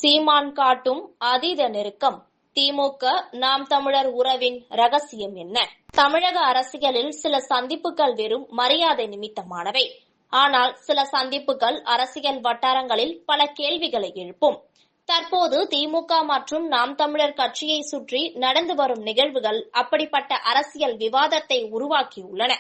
சீமான் காட்டும் அதீத நெருக்கம். திமுக நாம் தமிழர் உறவின் ரகசியம் என்ன? தமிழக அரசியலில் சில சந்திப்புகள் வெறும் மரியாதை நிமித்தமானவை. ஆனால் சில சந்திப்புகள் அரசியல் வட்டாரங்களில் பல கேள்விகளை எழுப்பும். தற்போது திமுக மற்றும் நாம் தமிழர் கட்சியை சுற்றி நடந்து வரும் நிகழ்வுகள் அப்படிப்பட்ட அரசியல் விவாதத்தை உருவாக்கியுள்ளன.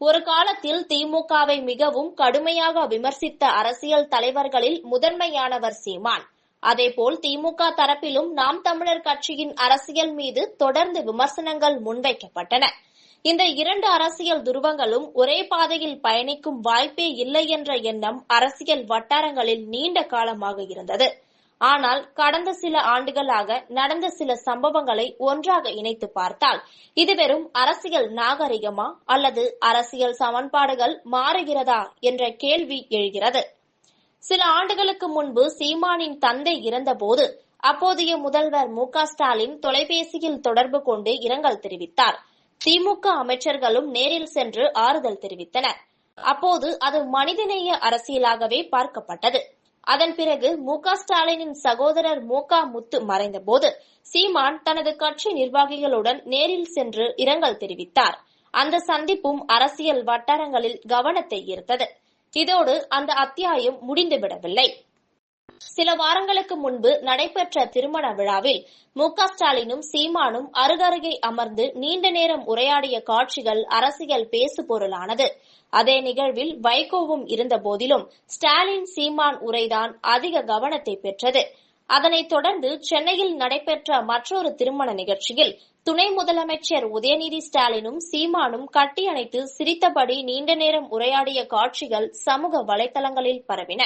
ஒரு காலத்தில் திமுகவை மிகவும் கடுமையாக விமர்சித்த அரசியல் தலைவர்களில் முதன்மையானவர் சீமான். அதேபோல் திமுக தரப்பிலும் நாம் தமிழர் கட்சியின் அரசியல் மீது தொடர்ந்து விமர்சனங்கள் முன்வைக்கப்பட்டன. இந்த இரண்டு அரசியல் துருவங்களும் ஒரே பாதையில் பயணிக்கும் வாய்ப்பே இல்லை என்ற எண்ணம் அரசியல் வட்டாரங்களில் நீண்ட காலமாக இருந்தது. ஆனால் கடந்த சில ஆண்டுகளாக நடந்த சில சம்பவங்களை ஒன்றாக இணைத்து பார்த்தால் இது வெறும் அரசியல் நாகரிகமா அல்லது அரசியல் சமன்பாடுகள் மாறுகிறதா என்ற கேள்வி எழுகிறது. சில ஆண்டுகளுக்கு முன்பு சீமானின் தந்தை இறந்தபோது அப்போதைய முதல்வர் மு.க.ஸ்டாலின் தொலைபேசியில் தொடர்பு கொண்டு இரங்கல் தெரிவித்தார். திமுக அமைச்சர்களும் நேரில் சென்று ஆறுதல் தெரிவித்தனர். அப்போது அது மனிதநேய அரசியலாகவே பார்க்கப்பட்டது. அதன் பிறகு மு.க.ஸ்டாலினின் சகோதரர் மு.க.முத்து மறைந்தபோது சீமான் தனது கட்சி நிர்வாகிகளுடன் நேரில் சென்று இரங்கல் தெரிவித்தார். அந்த சந்திப்பும் அரசியல் வட்டாரங்களில் கவனத்தை ஈர்த்தது. இதோடு அந்த அத்தியாயம் முடிந்துவிடவில்லை. சில வாரங்களுக்கு முன்பு நடைபெற்ற திருமண விழாவில் மு.க.ஸ்டாலினும் சீமானும் அருகருகே அமர்ந்து நீண்ட நேரம் உரையாடிய காட்சிகள் அரசியல் பேசு பொருளானது. அதே நிகழ்வில் வைகோவும் இருந்த போதிலும் ஸ்டாலின் சீமான் உரைதான் அதிக கவனத்தை பெற்றது. அதனைத் தொடர்ந்து சென்னையில் நடைபெற்ற மற்றொரு திருமண நிகழ்ச்சியில் துணை முதலமைச்சர் உதயநிதி ஸ்டாலினும் சீமானும் கட்டியணைத்து சிரித்தபடி நீண்ட நேரம் உரையாடிய காட்சிகள் சமூக வலைதளங்களில் பரவின.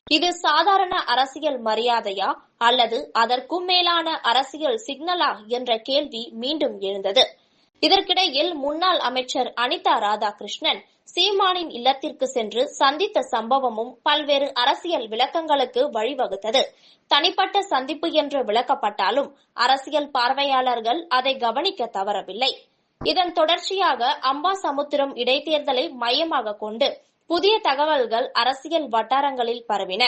இது சாதாரண அரசியல் மரியாதையா அல்லது அதற்கும் மேலான அரசியல் சிக்னலா என்ற கேள்வி மீண்டும் எழுந்தது. இதற்கிடையில் முன்னாள் அமைச்சர் அனிதா ராதாகிருஷ்ணன் சீமானின் இல்லத்திற்கு சென்று சந்தித்த சம்பவமும் பல்வேறு அரசியல் விளக்கங்களுக்கு வழிவகுத்தது. தனிப்பட்ட சந்திப்பு என்று விளக்கப்பட்டாலும் அரசியல் பார்வையாளர்கள் அதை கவனிக்க தவறவில்லை. இதன் தொடர்ச்சியாக அம்பாசமுத்திரம் இடைத்தேர்தலை மையமாக கொண்டு புதிய தகவல்கள் அரசியல் வட்டாரங்களில் பரவின.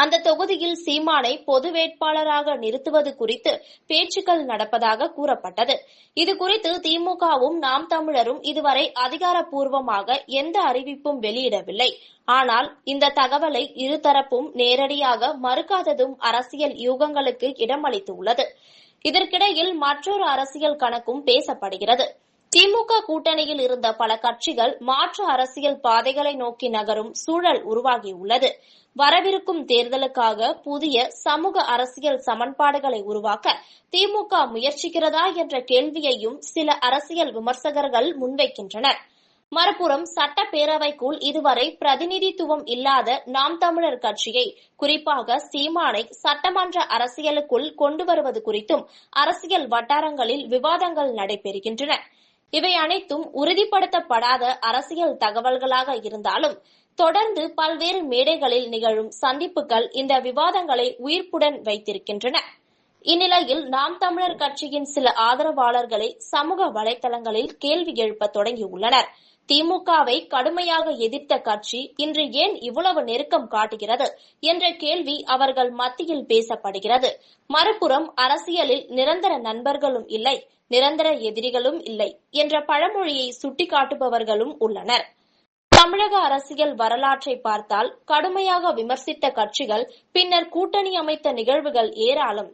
அந்த தொகுதியில் சீமானை பொது வேட்பாளராக நிறுத்துவது குறித்து பேச்சுக்கள் நடப்பதாக கூறப்பட்டது. இதுகுறித்து திமுகவும் நாம் தமிழரும் இதுவரை அதிகாரப்பூர்வமாக எந்த அறிவிப்பும் வெளியிடவில்லை. ஆனால் இந்த தகவலை இருதரப்பும் நேரடியாக மறுக்காததும் அரசியல் யூகங்களுக்கு இடமளித்துள்ளது. இதற்கிடையில் மற்றொரு அரசியல் கணக்கும் பேசப்படுகிறது. திமுக கூட்டணியில் இருந்த பல கட்சிகள் மாற்று அரசியல் பாதைகளை நோக்கி நகரும் சூழல் உருவாகியுள்ளது. வரவிருக்கும் தேர்தலுக்காக புதிய சமூக அரசியல் சமன்பாடுகளை உருவாக்க திமுக முயற்சிக்கிறதா என்ற கேள்வியையும் சில அரசியல் விமர்சகர்கள் முன்வைக்கின்றனர். மறுபுறம் சட்டப்பேரவைக்குள் இதுவரை பிரதிநிதித்துவம் இல்லாத நாம் தமிழர் கட்சியை, குறிப்பாக சீமானை சட்டமன்ற அரசியலுக்குள் கொண்டு வருவது குறித்தும் அரசியல் வட்டாரங்களில் விவாதங்கள் நடைபெறுகின்றன. இவை அனைத்தும் உறுதிப்படுத்தப்படாத அரசியல் தகவல்களாக இருந்தாலும் தொடர்ந்து பல்வேறு மேடைகளில் நிகழும் சந்திப்புகள் இந்த விவாதங்களை உயிர்ப்புடன் வைத்திருக்கின்றன. இந்நிலையில் நாம் தமிழர் கட்சியின் சில ஆதரவாளர்களை சமூக வலைதளங்களில் கேள்வி எழுப்ப தொடங்கியுள்ளனர். திமுகவை கடுமையாக எதிர்த்த கட்சி இன்று ஏன் இவ்வளவு நெருக்கம் காட்டுகிறது என்ற கேள்வி அவர்கள் மத்தியில் பேசப்படுகிறது. மறுபுறம் அரசியலில் நிரந்தர நண்பர்களும் இல்லை, நிரந்தர எதிரிகளும் இல்லை என்ற பழமொழியை சுட்டிக்காட்டுபவர்களும் உள்ளனர். தமிழக அரசியல் வரலாற்றை பார்த்தால் கடுமையாக விமர்சித்த கட்சிகள் பின்னர் கூட்டணி அமைத்த நிகழ்வுகள் ஏராளம்.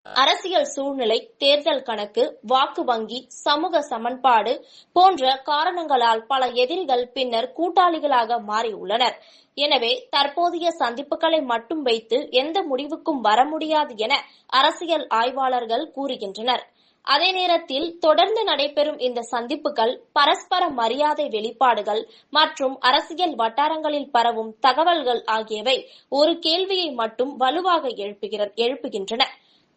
அரசியல் சூழ்நிலை, தேர்தல் கணக்கு, வாக்கு வங்கி, சமூக சமன்பாடு போன்ற காரணங்களால் பல எதிரிகள் பின்னர் கூட்டாளிகளாக மாறியுள்ளனர். எனவே தற்போதைய சந்திப்புகளை மட்டும் வைத்து எந்த முடிவுக்கும் வர முடியாது என அரசியல் ஆய்வாளர்கள் கூறுகின்றனர். அதே நேரத்தில் தொடர்ந்து நடைபெறும் இந்த சந்திப்புகள் பரஸ்பர மரியாதை வெளிப்பாடுகள் மற்றும் அரசியல் வட்டாரங்களில் பரவும் தகவல்கள் ஆகியவை ஒரு கேள்வியை மட்டும் வலுவாக எழுப்புகின்றன.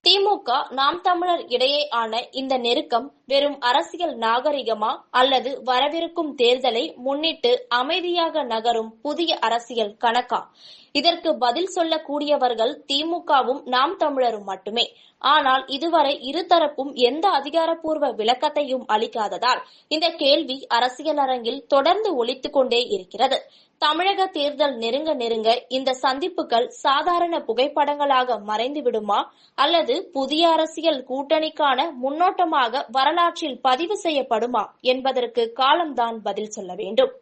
திமுக நாம் தமிழர் இடையே ஆன இந்த நெருக்கம் வெறும் அரசியல் நாகரிகமா அல்லது வரவிருக்கும் தேர்தலை முன்னிட்டு அமைதியாக நகரும் புதிய அரசியல் கணக்கா? இதற்கு பதில் சொல்லக்கூடியவர்கள் திமுகவும் நாம் தமிழரும் மட்டுமே. ஆனால் இதுவரை இருதரப்பும் எந்த அதிகாரப்பூர்வ விளக்கத்தையும் அளிக்காததால் இந்த கேள்வி அரசியல் அரங்கில் தொடர்ந்து ஒலித்துக் கொண்டே இருக்கிறது. தமிழக தேர்தல் நெருங்க நெருங்க இந்த சந்திப்புகள் சாதாரண புகைப்படங்களாக மறைந்து விடுமா அல்லது புதிய அரசியல் கூட்டணிக்கான முன்னோட்டமாக வரலாற்றில் பதிவு செய்யப்படுமா என்பதற்கு காலம்தான் பதில் சொல்ல வேண்டும்.